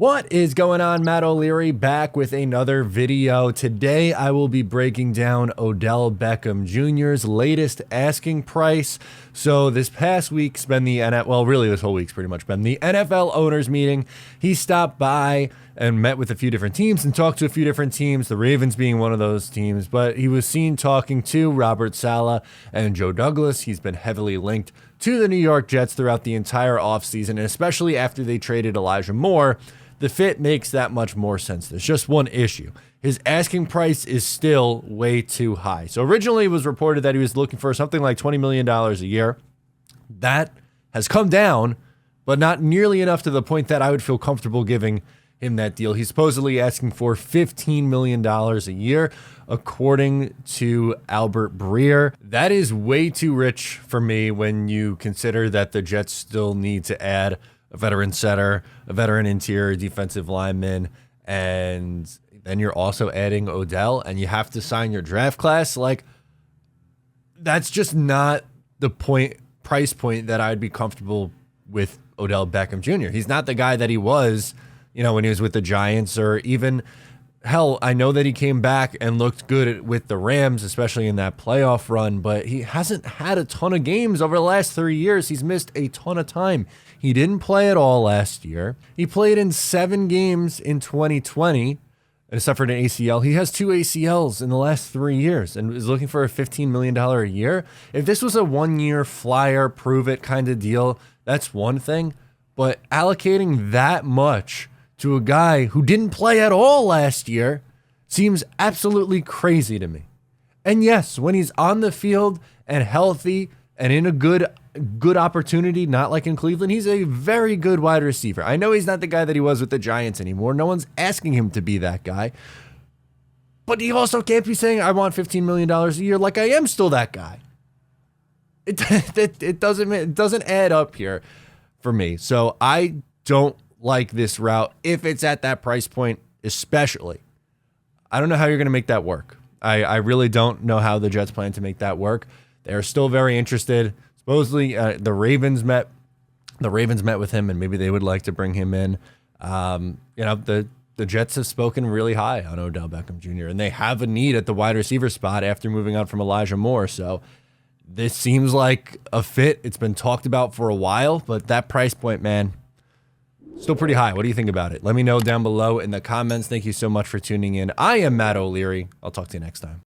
What is going on? Matt O'Leary back with another video. Today I will be breaking down Odell Beckham Jr.'s latest asking price. So this past week's been the this whole week's pretty much been the NFL owners meeting. He stopped by and met with a few different teams and talked to a few different teams, the Ravens being one of those teams, but he was seen talking to Robert Saleh and Joe Douglas. He's been heavily linked to the New York Jets throughout the entire offseason, and especially after they traded Elijah Moore. The fit makes that much more sense. There's just one issue. His asking price is still way too high. So originally it was reported that he was looking for something like $20 million a year. That has come down, but not nearly enough to the point that I would feel comfortable giving him that deal. He's supposedly asking for $15 million a year, according to Albert Breer. That is way too rich for me when you consider that the Jets still need to add a veteran center, a veteran interior defensive lineman, and then you're also adding Odell, and you have to sign your draft class. Like, that's just not the price point that I'd be comfortable with Odell Beckham Jr. He's not the guy that he was, when he was with the Giants, or even, hell, I know that he came back and looked good with the Rams, especially in that playoff run, but he hasn't had a ton of games over the last 3 years. He's missed a ton of time. He didn't play at all last year. He played in 7 games in 2020 and suffered an ACL. He has 2 ACLs in the last 3 years and is looking for a $15 million a year. If this was a 1-year flyer, prove it kind of deal, that's one thing. But allocating that much to a guy who didn't play at all last year seems absolutely crazy to me. And yes, when he's on the field and healthy and in a good opportunity, not like in Cleveland, he's a very good wide receiver. I know he's not the guy that he was with the Giants anymore. No one's asking him to be that guy. But he also can't be saying, I want $15 million a year, like I am still that guy. It doesn't add up here for me. So I don't like this route if it's at that price point, especially. I don't know how you're going to make that work. I really don't know how the Jets plan to make that work. They're still very interested. Supposedly, the Ravens met with him, and maybe they would like to bring him in. The Jets have spoken really high on Odell Beckham Jr., and they have a need at the wide receiver spot after moving on from Elijah Moore. So this seems like a fit. It's been talked about for a while, but that price point, man, still pretty high. What do you think about it? Let me know down below in the comments. Thank you so much for tuning in. I am Matt O'Leary. I'll talk to you next time.